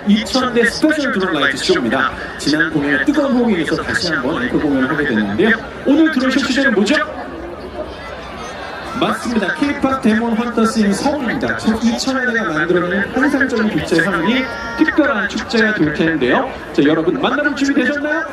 (2000대) 스페셜 드론라이트쇼입니다. 지난 공연의 뜨거운 호응에 이어서 다시 한번 앵커 공연을 하게 됐는데요. 오늘 드론쇼 주제는 뭐죠? 맞습니다. 케이팝데몬헌터스인 서울입니다. 2000년대가 만들어낸 환상적인 국제 상황이 특별한 축제가 될 텐데요. 자, 여러분 만나볼 준비 되셨나요?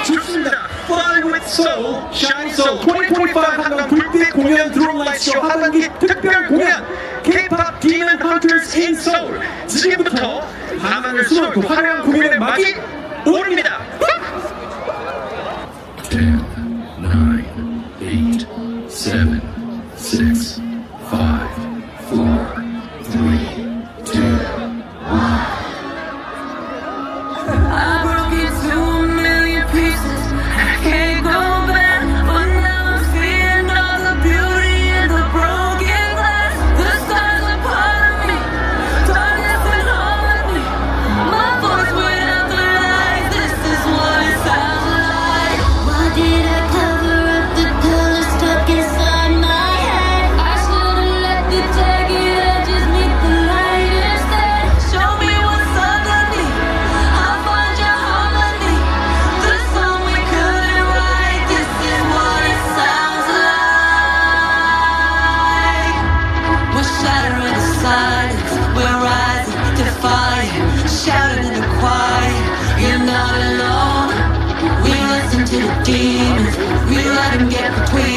좋습니다. Fly with Soul, Shine Soul 2025 한강 불빛 공연 드론라이트쇼 하반기 특별 공연 케이팝데몬헌터스 in Seoul. 지금부터 밤하늘 수놓고 화려한 공연의 막이 오릅니다. 10, 9, 8, 7, 6, 5, 4, 3, 2, 1. I broke into a million pieces. I can't go back, but now I'm seeing all the beauty in the broken glass. The stars are part of me, darkness and harmony. My voice without the light. This is what it sounds like. Why did I cover up the color stuck inside my head? I should've let the jagged edges meet the light instead. Show me what's underneath. I'll find your harmony. The song we couldn't write. This is what it sounds like. We're shattering the silence. We're rising, defying, shouting in the quiet. You're not alone. We listen to the demons. We let them get between